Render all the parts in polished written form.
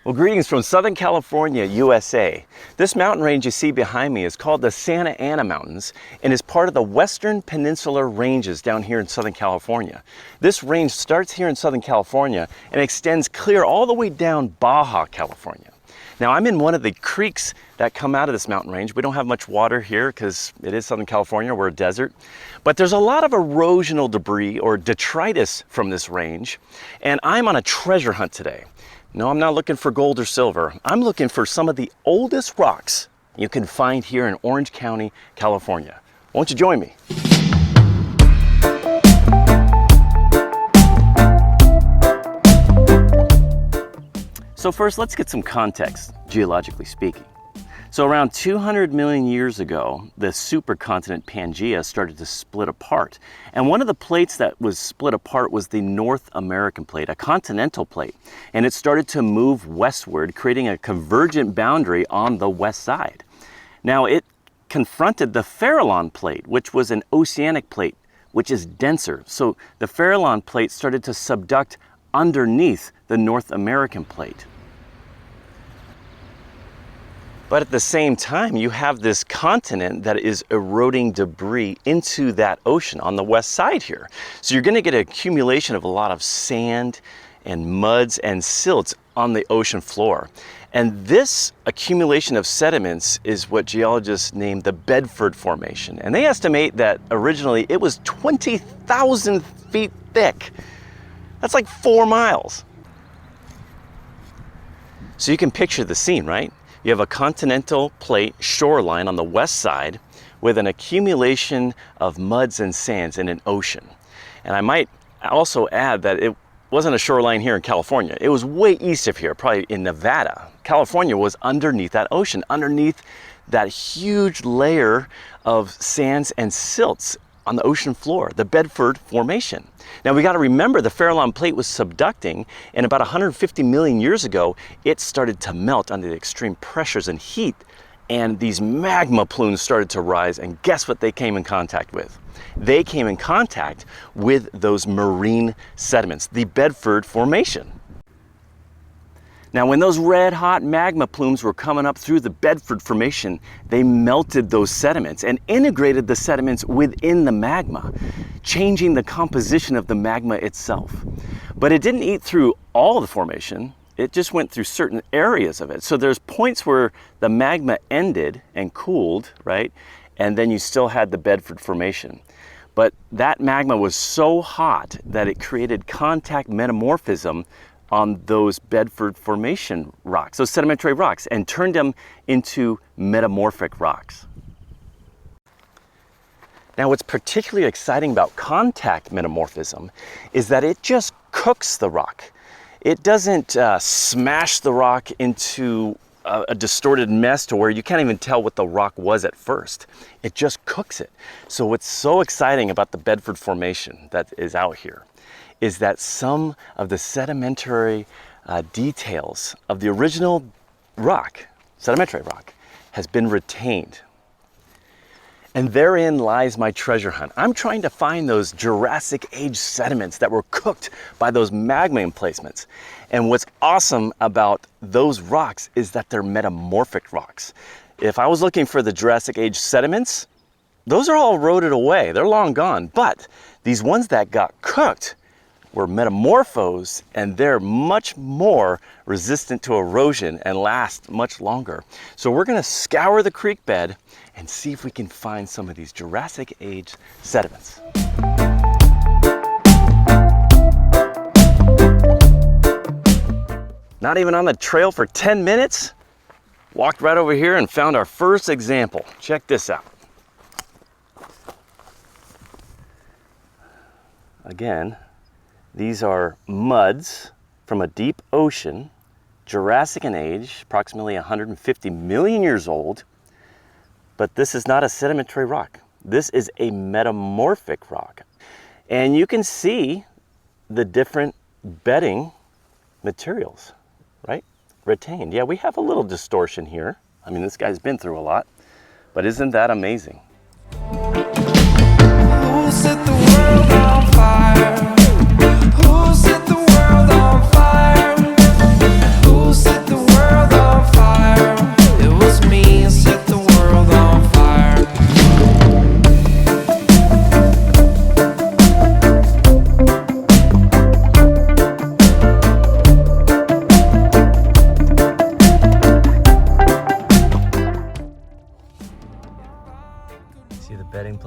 Well, greetings from Southern California, USA. This mountain range you see behind me is called the Santa Ana Mountains and is part of the Western Peninsular Ranges down here in Southern California. This range starts here in Southern California and extends clear all the way down Baja, California. Now, I'm in one of the creeks that come out of this mountain range. We don't have much water here because it is Southern California, we're a desert. But there's a lot of erosional debris or detritus from this range, and I'm on a treasure hunt today. No, I'm not looking for gold or silver. I'm looking for some of the oldest rocks you can find here in Orange County, California. Won't you join me? So first, let's get some context, geologically speaking. So around 200 million years ago, the supercontinent Pangaea started to split apart. And one of the plates that was split apart was the North American plate, a continental plate. And it started to move westward, creating a convergent boundary on the west side. Now it confronted the Farallon plate, which was an oceanic plate, which is denser. So the Farallon plate started to subduct underneath the North American plate. But at the same time, you have this continent that is eroding debris into that ocean on the west side here. So you're going to get an accumulation of a lot of sand and muds and silts on the ocean floor. And this accumulation of sediments is what geologists named the Bedford Formation. And they estimate that originally it was 20,000 feet thick. That's like 4 miles. So you can picture the scene, right? You have a continental plate shoreline on the west side with an accumulation of muds and sands in an ocean. And I might also add that it wasn't a shoreline here in California. It was way east of here, probably in Nevada. California was underneath that ocean, underneath that huge layer of sands and silts on the ocean floor, the Bedford Formation. Now we got to remember the Farallon plate was subducting, and about 150 million years ago, it started to melt under the extreme pressures and heat, and these magma plumes started to rise, and guess what they came in contact with? They came in contact with those marine sediments, the Bedford Formation. Now, when those red hot magma plumes were coming up through the Bedford Formation, they melted those sediments and integrated the sediments within the magma, changing the composition of the magma itself. But it didn't eat through all the formation. It just went through certain areas of it. So there's points where the magma ended and cooled, right? And then you still had the Bedford Formation. But that magma was so hot that it created contact metamorphism on those Bedford Formation rocks, those sedimentary rocks, and turned them into metamorphic rocks. Now, what's particularly exciting about contact metamorphism is that it just cooks the rock. It doesn't smash the rock into a distorted mess to where you can't even tell what the rock was at first. It just cooks it. So what's so exciting about the Bedford Formation that is out here is that some of the sedimentary details of the original rock, sedimentary rock, has been retained. And therein lies my treasure hunt. I'm trying to find those Jurassic Age sediments that were cooked by those magma emplacements. And what's awesome about those rocks is that they're metamorphic rocks. If I was looking for the Jurassic Age sediments, those are all eroded away. They're long gone. But these ones that got cooked were metamorphosed, and they're much more resistant to erosion and last much longer. So we're going to scour the creek bed and see if we can find some of these Jurassic Age sediments. Not even on the trail for 10 minutes, walked right over here and found our first example. Check this out. Again, these are muds from a deep ocean, Jurassic in age, approximately 150 million years old. But this is not a sedimentary rock. This is a metamorphic rock. And you can see the different bedding materials, right? Retained. Yeah, we have a little distortion here. I mean, this guy's been through a lot, but isn't that amazing? Who set the world on fire? Who set the world on fire? Who set the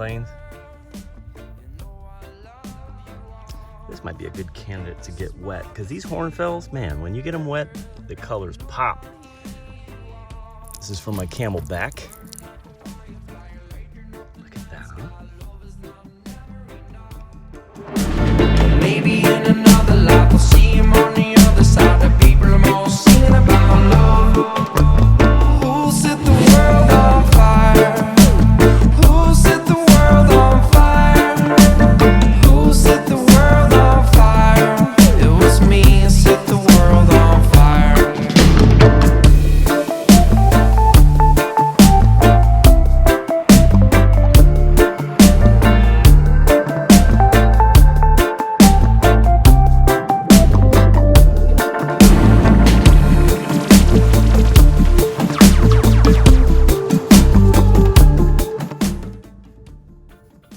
plains. This might be a good candidate to get wet because these hornfels, man, when you get them wet, the colors pop. This is from my camelback. Look at that, huh? Maybe in another life we'll see him on the other side. The people are all singing about love. Who set the world on fire? Who set the world on fire? Who set the world on fire? It was me who set the world on fire.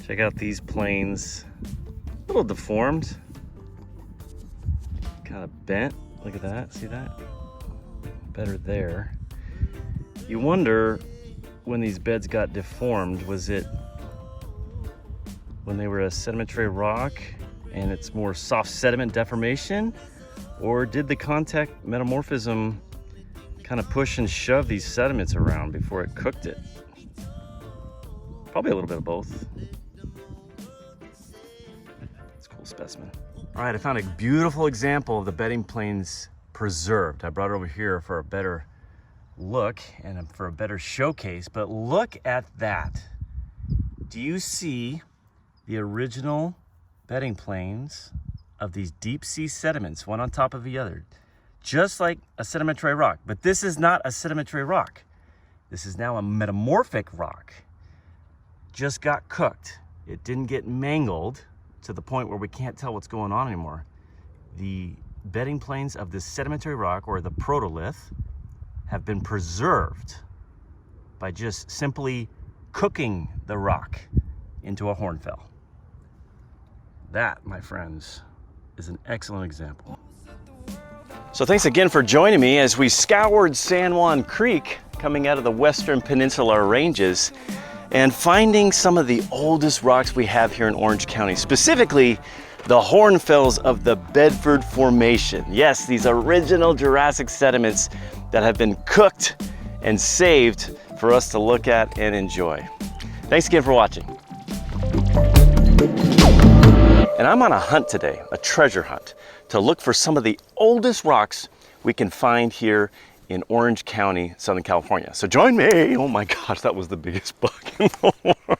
Check out these plains, a little deformed, kind of bent. Look at that, see that? Better there. You wonder when these beds got deformed, was it when they were a sedimentary rock and it's more soft sediment deformation, or did the contact metamorphism kind of push and shove these sediments around before it cooked it? Probably a little bit of both. Specimen. All right, I found a beautiful example of the bedding plains preserved. I brought it over here for a better look and for a better showcase, but look at that. Do you see the original bedding plains of these deep sea sediments, one on top of the other, just like a sedimentary rock? But this is not a sedimentary rock. This is now a metamorphic rock. Just got cooked. It didn't get mangled to the point where we can't tell what's going on anymore. The bedding plains of this sedimentary rock, or the protolith, have been preserved by just simply cooking the rock into a hornfel. That, my friends, is an excellent example. So thanks again for joining me as we scoured San Juan Creek coming out of the Western Peninsular Ranges and finding some of the oldest rocks we have here in Orange County, specifically the hornfels of the Bedford Formation. Yes, these original Jurassic sediments that have been cooked and saved for us to look at and enjoy. Thanks again for watching. And I'm on a hunt today, a treasure hunt, to look for some of the oldest rocks we can find here in Orange County, Southern California. So join me. Oh my gosh, that was the biggest bug in the world.